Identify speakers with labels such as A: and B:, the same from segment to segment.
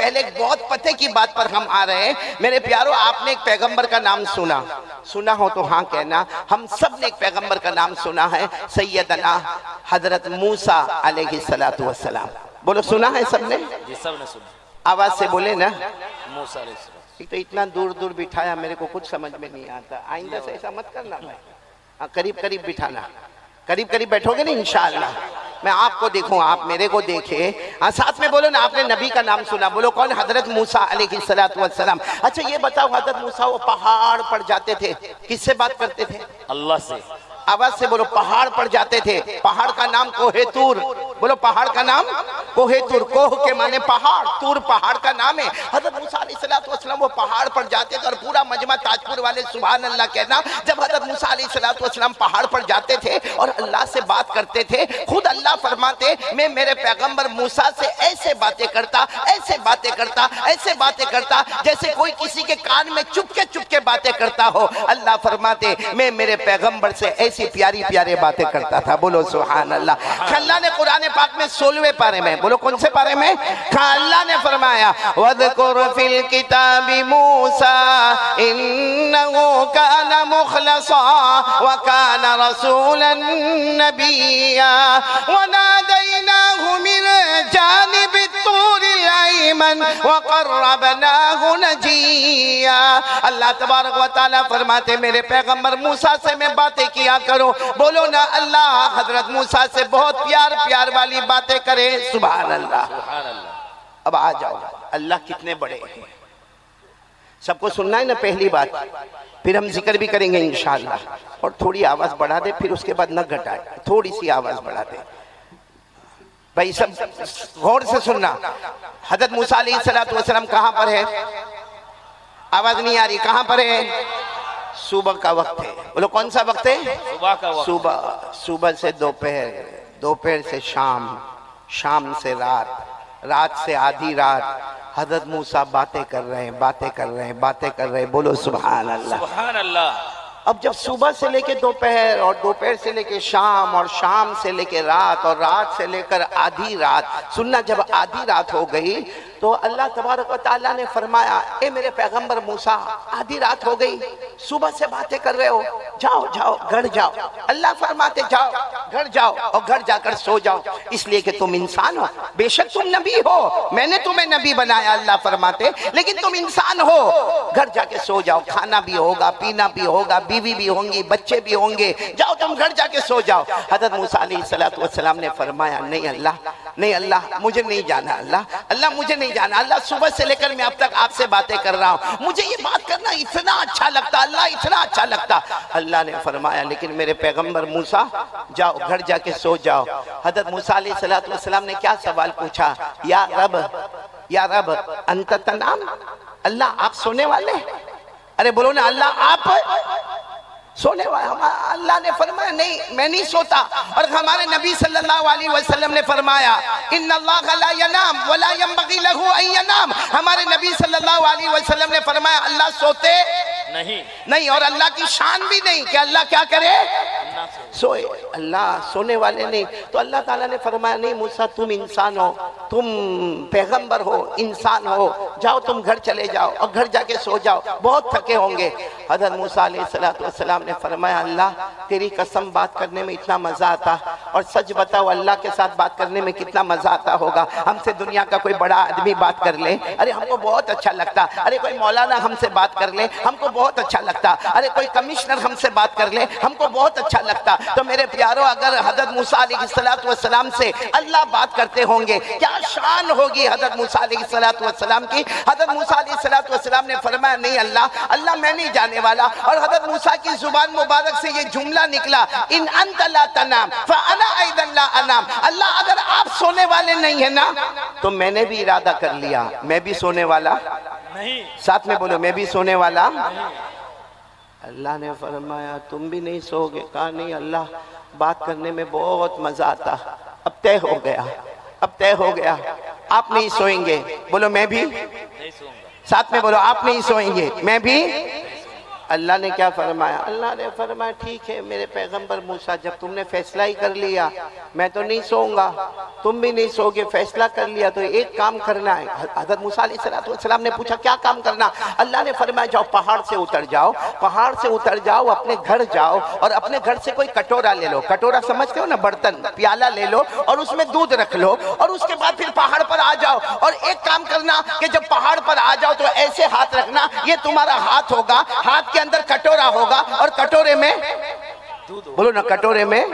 A: پہلے ایک بہت پتے کی بات پر ہم آ رہے ہیں۔ میرے پیارو، آپ نے ایک پیغمبر کا نام سنا ہو تو ہاں کہنا۔ ہم سب نے ایک پیغمبر کا نام سنا ہے، سیدنا حضرت موسیٰ علیہ السلام۔ بولو سنا ہے سب نے؟
B: جی سب نے سنا۔
A: آواز سے بولے نا۔
B: موسیٰ علیہ السلام۔
A: ایک تو اتنا دور دور بٹھایا، میرے کو کچھ سمجھ میں نہیں آتا، آئندہ سے ایسا مت کرنا بھائی، قریب قریب بٹھانا، قریب قریب بیٹھو گے نا انشاءاللہ، میں آپ کو دیکھوں آپ میرے کو دیکھیں۔ ساتھ میں بولو نا، آپ نے نبی کا نام سنا، بولو کون؟ حضرت موسیٰ علیہ السلام۔ اچھا یہ بتاؤ، حضرت موسیٰ وہ پہاڑ پر جاتے تھے، کس سے بات کرتے تھے؟
B: اللہ سے۔
A: آواز سے بولو، پہاڑ پر جاتے تھے، پہاڑ کا نام کوہ طور، بولو پہاڑ کا نام کوہ طور، کوہ کے معنی پہاڑ، طور پہاڑ کا نام ہے۔ حضرت موسیٰ علیہ السلام وہ پہاڑ پر جاتے تھے، اور پورا مجمع تاج پور والے سبحان اللہ کہنا، جب حضرت موسیٰ علیہ السلام پہاڑ پر جاتے تھے اور اللہ سے بات کرتے تھے، خود اللہ فرماتے میں میرے پیغمبر موسیٰ سے ایسے باتیں کرتا، ایسے باتیں کرتا، ایسے باتیں کرتا جیسے کوئی کسی کے کان میں چپ کے باتیں کرتا ہو۔ اللہ فرماتے میں میرے پیغمبر سے ایسی پیاری پیارے باتیں کرتا تھا، بولو سبحان اللہ۔ اللہ نے قرآن پاک میں 16ویں پارے میں، بولو کون سے پارے میں؟ اللہ نے فرمایا وَاذْكُرْ فِي الْكِتَابِ مُوسَىٰ إِنَّهُ كَانَ مُخْلَصًا وَكَانَ رَسُولًا نَبِيًّا وَنَادَيْنَاهُ مِنْ جَانِبِ الطُّورِ الْأَيْمَنِ وَقَرَّبْنَاهُ نَجِيًّا۔ اللہ تبارک و تعالیٰ فرماتے میرے پیغمبر موسیٰ سے میں باتیں کیا کرو، بولو نا اللہ حضرت موسیٰ سے بہت پیار والی باتیں کرے، سبحان اللہ۔ اب آ جاؤ، اللہ کتنے بڑے ہیں، سب کو سننا ہے نا پہلی بات، پھر ہم ذکر بھی کریں گے انشاءاللہ، اور تھوڑی آواز بڑھا دے، پھر اس کے بعد نہ گھٹائے، تھوڑی سی آواز بڑھا دے بھائی، سب غور سے سننا۔ حضرت موسیٰ علیہ السلام کہاں پر ہے؟ آواز نہیں آ رہی، کہاں پر ہے؟ صبح کا وقت ہے، بولو کون سا وقت ہے؟
B: صبح کا وقت۔
A: صبح سے دوپہر، دوپہر سے شام، شام سے رات، رات سے آدھی رات، حضرت موسیٰ باتیں کر رہے ہیں، بولو سبحان اللہ۔
B: سبحان اللہ۔
A: اب جب صبح سے لے کے دوپہر، اور دوپہر سے لے کے شام، اور شام سے لے کے رات، اور رات سے لے کر آدھی رات، سننا جب آدھی رات ہو گئی تو اللہ تبارک و تعالیٰ نے فرمایا اے میرے پیغمبر موسیٰ، آدھی رات ہو گئی، صبح سے باتیں کر رہے ہو، جاؤ گھر جاؤ۔ اللہ فرماتے جاؤ گھر جاؤ، اور گھر جا کر سو جاؤ، اس لیے کہ تم انسان ہو، بے شک تم نبی ہو، میں نے تمہیں نبی بنایا اللہ فرماتے، لیکن تم انسان ہو، گھر جا کے سو جاؤ، کھانا بھی ہوگا، پینا بھی ہوگا، بیوی بھی ہوں گی، بچے بھی ہوں گے، جاؤ تم گھر جا کے سو جاؤ۔ حضرت موسیٰ علیہ السلام نے فرمایا نہیں اللہ مجھے نہیں جانا، اللہ مجھے نہیں جانا، اللہ صبح سے لے کر میں اب تک آپ سے باتیں کر رہا ہوں، مجھے یہ بات کرنا اتنا اچھا لگتا، اللہ اتنا اچھا لگتا۔ اللہ نے فرمایا لیکن میرے پیغمبر موسیٰ جاؤ گھر جا کے سو جاؤ۔ حضرت موسیٰ علیہ السلام نے کیا سوال پوچھا؟ یا رب انت تنام، اللہ آپ سونے والے؟ ارے بولو نا، اللہ آپ سونے والا؟ اللہ نے فرمایا نہیں، میں نہیں سوتا۔ اور ہمارے نبی صلی اللہ علیہ وسلم نے فرمایا ان اللہ لا ینام ولا ينبغي له ان ينام، ہمارے نبی صلی اللہ علیہ وسلم نے فرمایا اللہ سوتے نہیں، اور اللہ کی شان بھی نہیں کہ اللہ کیا کرے، سوئے، اللہ سونے والے نہیں۔ تو اللہ تعالیٰ نے فرمایا نہیں موسیٰ، تم انسان ہو، تم پیغمبر ہو، انسان ہو، جاؤ تم گھر چلے جاؤ، اور گھر جا کے سو جاؤ، بہت تھکے ہوں گے۔ حضرت موسیٰ علیہ السلام نے فرمایا اللہ تیری قسم بات کرنے میں اتنا مزہ آتا، اور سچ بتاؤ اللہ کے ساتھ بات کرنے میں کتنا مزہ آتا ہوگا۔ ہم سے دنیا کا کوئی بڑا آدمی بات کر لے، ارے ہم کو بہت اچھا لگتا، ارے کوئی مولانا ہم سے بات کر لے ہم کو بہت اچھا لگتا، ارے کوئی کمشنر ہم سے بات کر لے ہم کو بہت اچھا لگتا۔ تو میرے پیارو، اگر حضرت موسیٰ علیہ السلام سے اللہ بات کرتے ہوں گے کیا شان ہوگی حضرت موسیٰ علیہ السلام کی۔ حضرت موسیٰ علیہ السلام نے فرمایا نہیں اللہ میں نہیں جانے والا، اور حضرت موسیٰ کی زبان مبارک سے یہ جملہ نکلا ان انت لا تنام فانا ایضا لا انام، اللہ اگر آپ سونے والے نہیں ہیں نا تو میں نے بھی ارادہ کر لیا میں بھی سونے والا نہیں، ساتھ میں بولو میں بھی سونے والا نہیں۔ اللہ نے فرمایا تم بھی نہیں سو گے؟ کہا نہیں اللہ بات کرنے میں بہت مزہ آتا، اب طے ہو گیا آپ نہیں سوئیں گے، بولو میں بھی، ساتھ میں بولو آپ نہیں سوئیں گے میں بھی۔ اللہ نے کیا فرمایا؟ اللہ نے فرمایا ٹھیک ہے میرے پیغمبر موسیٰ، جب تم نے فیصلہ ہی کر لیا میں تو نہیں سوؤں گا، تم بھی نہیں سو گے، فیصلہ کر لیا تو ایک کام کرنا ہے۔ حضرت موسیٰ علیہ السلام نے پوچھا کیا کام کرنا؟ اللہ نے فرمایا جاؤ پہاڑ سے اتر جاؤ، پہاڑ سے اتر جاؤ، اپنے گھر جاؤ اور اپنے گھر سے کوئی کٹورا لے لو، کٹورا سمجھتے ہو نا، برتن، پیالہ لے لو اور اس میں دودھ رکھ لو، اور اس کے بعد پھر پہاڑ پر آ جاؤ اور ایک کام کرنا کہ جب پہاڑ پر آ جاؤ تو ایسے ہاتھ رکھنا، یہ تمہارا ہاتھ ہوگا، ہاتھ کے اندر کٹورا ہوگا اور کٹورے میں بولو نا، کٹورے میں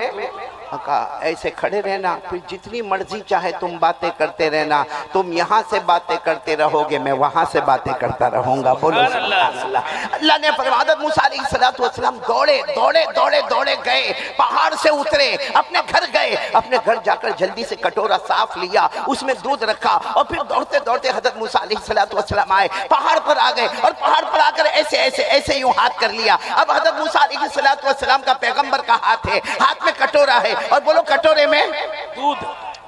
A: ایسے کھڑے رہنا، پھر جتنی مرضی چاہے تم باتیں کرتے رہنا، تم یہاں سے باتیں کرتے رہو گے میں وہاں سے باتیں کرتا رہوں گا، بولو سبحان اللہ۔ اللہ نے فرمایا حضرت موسیٰ علیہ السلام دوڑے گئے، پہاڑ سے اترے، اپنے گھر گئے، اپنے گھر جا کر جلدی سے کٹورا صاف لیا، اس میں دودھ رکھا اور پھر دوڑتے حضرت موسیٰ علیہ السلام آئے، پہاڑ پر آ گئے اور پہاڑ پر آ کر ایسے یوں ہاتھ کر لیا۔ اب حضرت موسیٰ علیہ السلام کا پیغمبر کا ہاتھ ہے، ہاتھ میں کٹورا ہے اور بولو کٹورے میں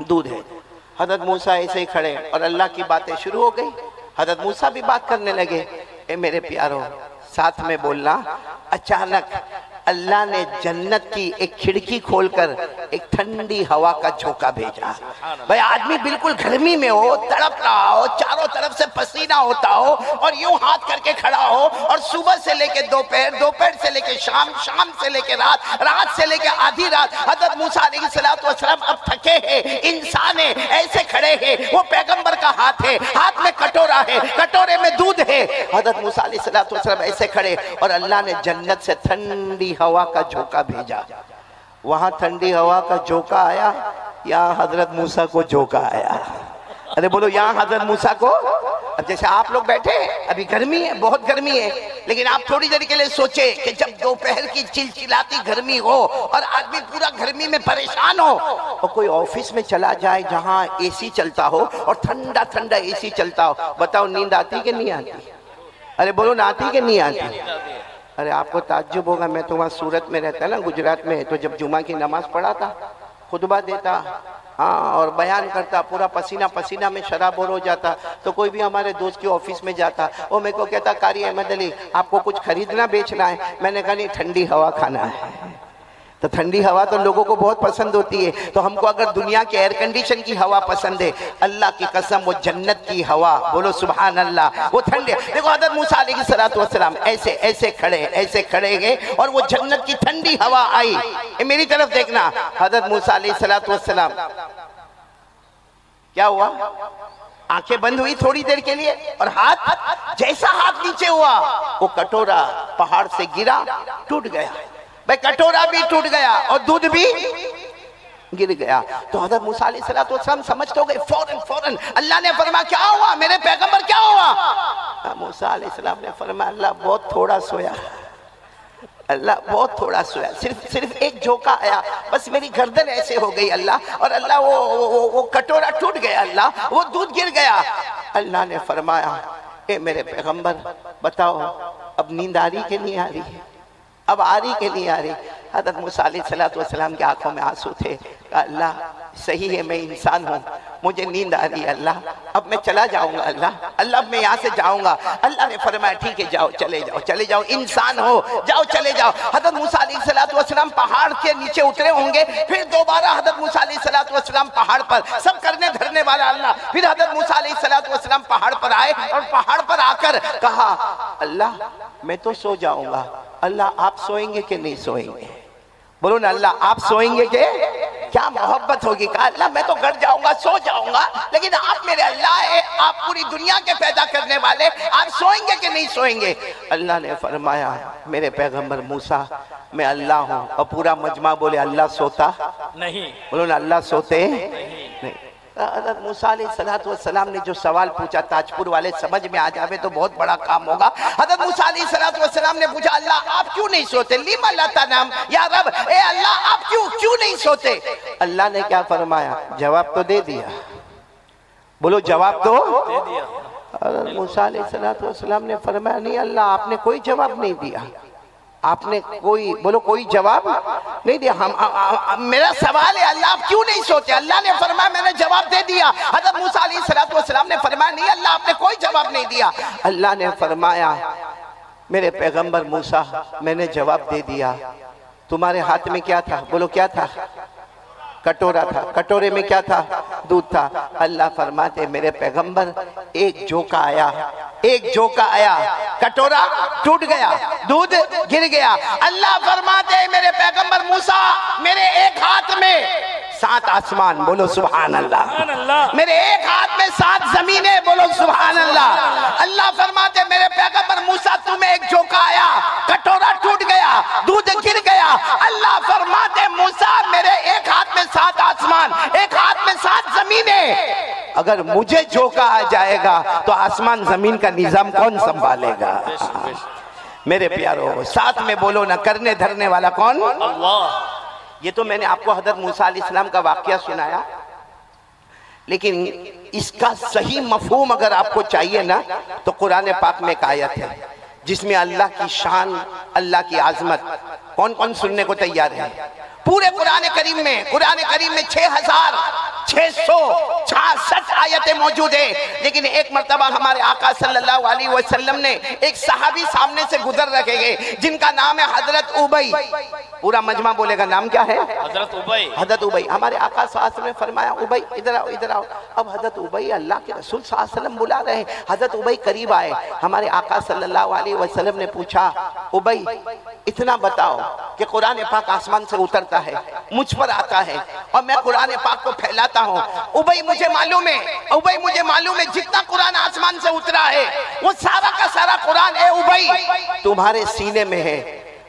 A: دودھ ہے۔ حضرت موسیٰ ایسے ہی کھڑے اور اللہ کی باتیں شروع ہو گئی، حضرت موسیٰ بھی بات کرنے لگے۔ اے میرے پیارو ساتھ میں بولنا، اچانک اللہ نے جنت کی ایک کھڑکی کھول کر ایک ٹھنڈی ہوا کا جھونکا بھیجا۔ بھئی آدمی بالکل گرمی میں ہو، تڑپ رہا ہو، چاروں طرف سے پسینہ ہوتا ہو اور یوں ہاتھ کر کے کھڑا ہو، اور صبح سے لے کے دوپہر، دوپہر سے لے کے شام، شام سے لے کے رات، رات سے لے کے آدھی رات، حضرت موسیٰ علیہ السلام اب تھکے ہیں، انسان ہیں، ایسے کھڑے ہیں، وہ پیغمبر کا ہاتھ ہے، ہاتھ میں کٹورا ہے، کٹورے میں دودھ ہے۔ حضرت موسیٰ علیہ السلام ایسے کھڑے اور اللہ نے جنت سے ٹھنڈی ہوا کا جھونکا بھیجا۔ وہاں ٹھنڈی ہوا کا جھونکا آیا، یہاں حضرت موسیٰ کو جھونکا آیا۔ ارے بولو یہاں حضرت موسیٰ کو۔ اب جیسے آپ لوگ بیٹھے ابھی گرمی ہے، بہت گرمی ہے، لیکن آپ تھوڑی دیر کے لیے سوچے کہ جب دوپہر کی چلچلاتی گرمی ہو اور آدمی پورا گرمی میں پریشان ہو اور کوئی آفس میں چلا جائے جہاں اے سی چلتا ہو اور ٹھنڈا ٹھنڈا اے سی چلتا ہو، بتاؤ نیند آتی کہ نہیں آتی؟ ارے بولو نہ آتی کہ نہیں آتی؟ ارے آپ کو تعجب ہوگا، میں تو وہاں سورت میں رہتا نا، گجرات میں، تو جب جمعہ کی نماز پڑھاتا، خطبہ دیتا، اور بیان کرتا، پورا پسینہ پسینہ میں شرابور ہو جاتا، تو کوئی بھی ہمارے دوست کی آفس میں جاتا، وہ میرے کو کہتا قاری احمد علی آپ کو کچھ خریدنا بیچنا ہے؟ میں نے کہا نہیں، ٹھنڈی ہوا کھانا ہے۔ تو ٹھنڈی ہوا تو لوگوں کو بہت پسند ہوتی ہے، تو ہم کو اگر دنیا کے ایئر کنڈیشن کی ہوا پسند ہے، اللہ کی قسم وہ جنت کی ہوا، بولو سبحان اللہ، وہ ٹھنڈے۔ دیکھو حضرت موسیٰ علیہ السلام ایسے کھڑے گئے اور وہ جنت کی ٹھنڈی ہوا آئی۔ میری طرف دیکھنا، حضرت موسیٰ علیہ السلام کیا ہوا؟ آنکھیں بند ہوئی تھوڑی دیر کے لیے اور جیسا ہاتھ نیچے ہوا وہ کٹورا پہاڑ سے گرا، ٹوٹ گیا۔ بھئی کٹورا بھی ٹوٹ گیا اور دودھ بھی گر گیا۔ تو حضرت موسیٰ علیہ السلام سمجھتے ہو گئے، فوراً اللہ نے فرمایا کیا ہوا میرے پیغمبر، کیا ہوا؟ موسیٰ علیہ السلام نے فرمایا اللہ بہت تھوڑا سویا، اللہ بہت تھوڑا سویا، صرف ایک جھونکا آیا، بس میری گردن ایسے ہو گئی اللہ، اور اللہ وہ کٹورا ٹوٹ گیا، اللہ وہ دودھ گر گیا۔ اللہ نے فرمایا اے میرے پیغمبر بتاؤ اب نیند آ رہی کہ نہیں آ رہی ہے؟ اب آ رہی کہ نہیں آ رہی؟ حضرت موسیٰ علیہ السلام کی آنکھوں میں آنسو تھے۔ کہا اللہ صحیح ہے میں انسان ہوں، مجھے نیند آ رہی ہے اللہ، اب میں چلا جاؤں گا اللہ اب میں یہاں سے جاؤں گا۔ اللہ نے فرمایا ٹھیک ہے جاؤ، چلے جاؤ، انسان ہو، جاؤ چلے جاؤ۔ حضرت موسیٰ علیہ السلام پہاڑ کے نیچے اترے ہوں گے، پھر دوبارہ حضرت موسیٰ علیہ السلام پہاڑ پر، سب کرنے دھرنے والا اللہ، پھر حضرت موسیٰ علیہ السلام پہاڑ پر آئے اور پہاڑ پر آ کر کہا اللہ میں تو سو جاؤں گا، اللہ آپ سوئیں گے کہ نہیں سوئیں گے؟ بولو نا اللہ آپ سوئیں گے کہ؟ کیا محبت ہوگی۔ کہا اللہ میں تو گھر جاؤں گا، سو جاؤں گا، لیکن آپ میرے اللہ ہے، آپ پوری دنیا کے پیدا کرنے والے، آپ سوئیں گے کہ نہیں سوئیں گے؟ اللہ نے فرمایا میرے پیغمبر موسیٰ میں اللہ ہوں، اور پورا مجمع بولے اللہ سوتا نہیں، بولو نا اللہ سوتے نہیں۔ حضرت موسیٰ علیہ السلام نے جو سوال پوچھا، تاجپور والے سمجھ میں آ جاوے تو بہت بڑا کام ہوگا۔ حضرت موسیٰ علیہ السلام نے پوچھا اللہ آپ کیوں نہیں سوتے؟ لیما لا تنام یا رب، اے اللہ آپ کیوں نہیں سوتے؟ اللہ نے کیا فرمایا؟ جواب تو دے دیا، بولو جواب تو دے دیا۔ حضرت موسیٰ علیہ السلام نے فرمایا نہیں اللہ آپ نے کوئی جواب نہیں دیا، آپ نے کوئی جواب نہیں دیا، میرا سوال ہے اللہ آپ کیوں نہیں سوتے؟ اللہ نے فرمایا میں نے جواب دے دیا۔ حضرت موسیٰ علیہ السلام نے فرمایا نہیں اللہ آپ نے کوئی جواب نہیں دیا۔ اللہ نے فرمایا میرے پیغمبر موسیٰ میں نے جواب دے دیا، تمہارے ہاتھ میں کیا تھا؟ بولو کیا تھا؟ کٹورا تھا، کٹورے میں کیا تھا؟ دودھ تھا۔ اللہ فرماتے میرے پیغمبر ایک جھونکا آیا، ایک جھونکا آیا، کٹورا ٹوٹ گیا، دودھ گر گیا۔ اللہ فرماتے میرے پیغمبر موسیٰ میرے ایک ہاتھ میں 7 آسمان، بولو سبحان اللہ، میرے ایک ہاتھ میں 7 زمینیں، بولو سبحان اللہ۔ اللہ فرماتے میرے پیغمبر موسیٰ تمہیں ایک جھونکا آیا، کٹورا ٹوٹ گیا، دودھ گر گیا۔ اللہ فرماتے موسیٰ میرے ایک ہاتھ میں 7 آسمان، ایک ہاتھ میں 7 زمینیں، اگر مجھے جھونکا آ جائے گا تو آسمان زمین کا نظام کون سنبھالے گا؟ میرے پیارو ساتھ میں بولو نہ، کرنے دھرنے والا کون؟ اللہ۔ یہ تو میں نے آپ کو حضرت موسیٰ علیہ السلام کا واقعہ سنایا، لیکن اس کا صحیح مفہوم اگر آپ کو چاہیے نا تو قرآن پاک میں ایک آیت ہے جس میں اللہ کی شان، اللہ کی عظمت، کون کون سننے کو تیار ہے؟ پورے قرآن کریم میں 6666 آیتیں موجود ہیں، لیکن ایک مرتبہ ہمارے آقا صلی اللہ علیہ وسلم نے ایک صحابی سامنے سے گزر رکھے گئے جن کا نام ہے حضرت ابی۔ پورا مجمع بولے گا نام کیا ہے؟ حضرت ابی۔ حضرت ابی۔ ہمارے آقا صلی اللہ علیہ وسلم نے فرمایا ابی ادھر آؤ، ادھر آؤ۔ اب حضرت ابی اللہ کے رسول صلی اللہ علیہ وسلم بلا رہے ہیں، حضرت ابی قریب آئے، ہمارے آقا صلی اللہ علیہ وسلم نے پوچھا ابی اتنا بتاؤ کہ قرآن پاک آسمان سے اترتا ہے، مجھ پر آتا ہے اور میں قرآن پاک کو پھیلاتا ہوں۔ ابی مجھے معلوم ہے جتنا قرآن آسمان سے اترا ہے وہ سارا کا سارا قرآن ہے ابی تمہارے سینے میں ہے،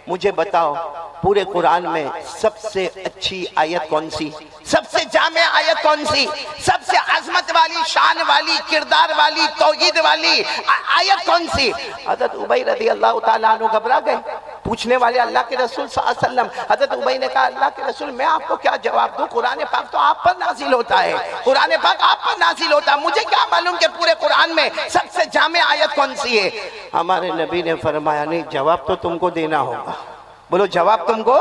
A: مجھے بتاؤ پورے قرآن میں سب سے اچھی آیت کون سی، سب سے جامع آیت کون سی، سب سے عظمت والی، شان والی، کردار والی، توحید والی آیت کون سی؟ حضرت ابی رضی اللہ تعالیٰ عنہ گھبرا گئے، پوچھنے والے اللہ کے رسول صلی اللہ علیہ وسلم۔ حضرت ابی نے کہا اللہ کے رسول میں آپ کو کیا جواب دوں، قرآن پاک تو آپ پر نازل ہوتا ہے، قرآن پاک آپ پر نازل ہوتا ہے، مجھے کیا معلوم کہ پورے قرآن میں سب سے جامع آیت کون سی ہے؟ ہمارے نبی نے فرمایا نہیں، جواب تو تم کو دینا ہوگا۔ بولو جواب تم کو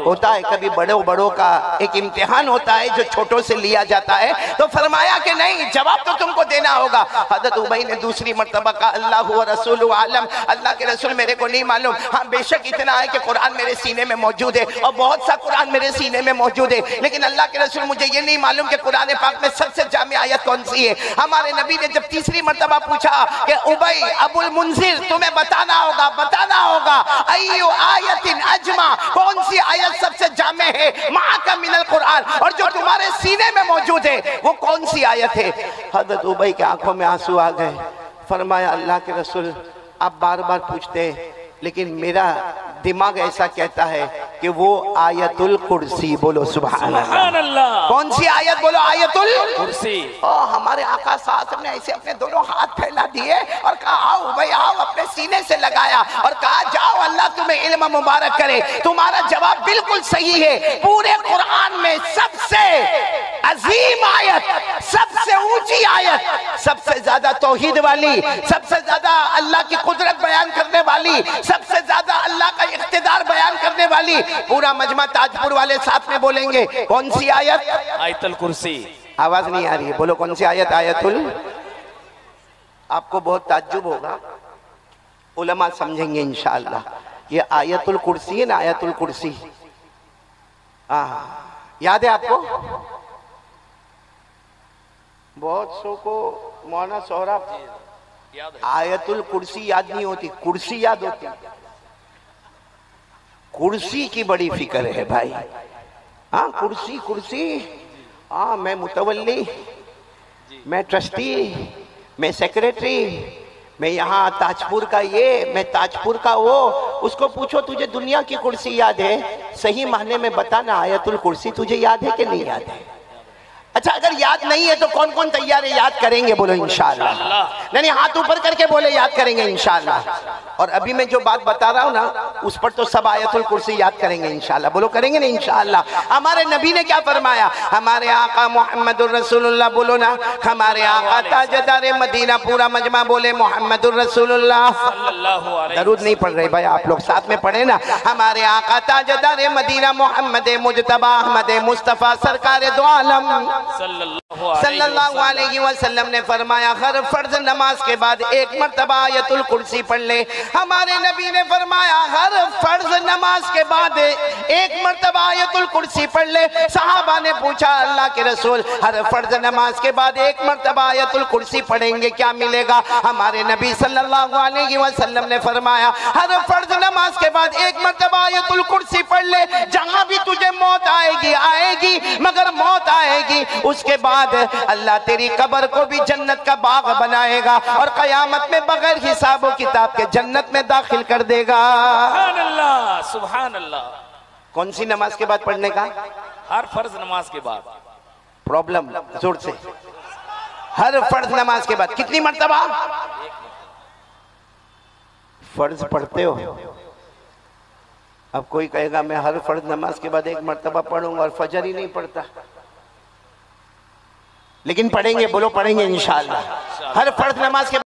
A: ہوتا ہے، کبھی بڑوں کا ایک امتحان ہوتا ہے جو چھوٹوں سے لیا جاتا ہے، تو فرمایا کہ نہیں جواب تو تم کو دینا ہوگا۔ حضرت ابی نے دوسری مرتبہ کہا اللہ و رسول عالم، اللہ کے رسول میرے کو نہیں معلوم، ہاں بے شک اتنا ہے کہ قرآن میرے سینے میں موجود ہے اور بہت سا قرآن میرے سینے میں موجود ہے، لیکن اللہ کے رسول مجھے یہ نہیں معلوم کہ قرآن پاک میں سب سے جامع آیت کون سی ہے۔ ہمارے نبی نے جب تیسری مرتبہ پوچھا کہ ابی ابو المنذر تمہیں بتانا ہوگا ایو آیت اجمع، کون سی آیت سب سے جامع ہے معاک من القرآن، اور جو تمہارے سینے میں موجود ہے وہ کون سی آیت ہے؟ حضرت ابی کے آنکھوں میں آنسو آ گئے، فرمایا اللہ کے رسول آپ بار بار پوچھتے ہیں لیکن میرا دماغ ایسا کہتا ہے کہ وہ آیت الکرسی، بولو سبحان اللہ۔ کون سی آیت؟ بولو آیت الکرسی۔ ہمارے آقا صلی اللہ علیہ وسلم نے ایسے اپنے دونوں ہاتھ پھیلا دیے اور کہا آؤ بھائی آؤ، اپنے سینے سے لگایا اور کہا جاؤ اللہ تمہیں علم مبارک کرے، تمہارا جواب بالکل صحیح ہے۔ پورے قرآن میں سب سے عظیم آیت، سب سے اونچی آیت، سب سے زیادہ توحید والی، سب سے زیادہ اللہ کی قدرت بیان کرنے والی، سب سے زیادہ اللہ کا اقتدار بیان کرنے والی، پورا مجمع تاج پور والے ساتھ میں بولیں گے کون سی آیت؟
B: آیت الکرسی۔
A: آواز نہیں آ رہی ہے، بولو کون سی آیت؟ آیت آپ کو بہت تعجب ہوگا، علماء سمجھیں گے انشاءاللہ، یہ آیت الکرسی ہے نا، آیت الکرسی یاد ہے آپ کو؟ بہت سو کو مولانا سہراب آیت الکرسی یاد نہیں ہوتی، کرسی یاد ہوتی، کرسی کی بڑی فکر ہے بھائی۔ ہاں کرسی، ہاں میں متولی، میں ٹرسٹی، میں سیکریٹری، میں یہاں تاج پور کا یہ، میں تاج پور کا وہ۔ اس کو پوچھو تجھے دنیا کی کرسی یاد ہے؟ صحیح معنی میں بتانا آیت الکرسی تجھے یاد ہے کہ نہیں یاد ہے؟ اچھا اگر یاد نہیں ہے تو کون کون تیار ہے یاد کریں گے؟ بولو انشاءاللہ۔ نہیں ہاتھ اوپر کر کے بولے یاد کریں گے انشاءاللہ۔ اور ابھی میں جو بات بتا رہا ہوں نا اس پر تو سب آیت الکرسی یاد کریں گے انشاءاللہ، بولو کریں گے نا انشاءاللہ۔ ہمارے نبی نے کیا فرمایا؟ ہمارے آقا محمد الرسول اللہ، بولو نا، ہمارے آقا تاجدار مدینہ، پورا مجمع بولے محمد الرسول اللہ۔ درود نہیں پڑھ رہے بھائی آپ لوگ، ساتھ میں پڑھیں نا۔ ہمارے آقا تاجدار مدینہ محمد مجتبی احمد مصطفیٰ سرکار دو عالم صلی اللہ صلی اللہ علیہ وسلم نے فرمایا ہر فرض نماز کے بعد ایک مرتبہ آیت الکرسی پڑھ لے. ہمارے نبی نے فرمایا ہر فرض نماز کے بعد ایک مرتبہ آیت الکرسی پڑھ لے. صحابہ نے پوچھا اللہ کے رسول ہر فرض نماز کے بعد ایک مرتبہ آیت الکرسی پڑھیں گے کیا ملے گا؟ ہمارے نبی صلی اللہ علیہ وسلم نے فرمایا ہر فرض نماز کے بعد ایک مرتبہ آیت الکرسی پڑھ لے. جہاں بھی تجھے موت آئے گی مگر موت آئے گی اس کے بعد اللہ تیری قبر کو بھی جنت کا باغ بنائے گا اور قیامت میں بغیر حساب و کتاب کے جنت میں داخل کر دے گا.
B: سبحان اللہ سبحان اللہ.
A: کون سی نماز کے بعد پڑھنے کا؟
B: ہر فرض نماز کے بعد.
A: پرابلم زور سے. ہر فرض نماز کے بعد کتنی مرتبہ فرض پڑھتے ہو؟ اب کوئی کہے گا میں ہر فرض نماز کے بعد ایک مرتبہ پڑھوں گا اور فجر ہی نہیں پڑھتا. لیکن پڑھیں گے، بولو پڑھیں گے انشاءاللہ. ہر فرض نماز کے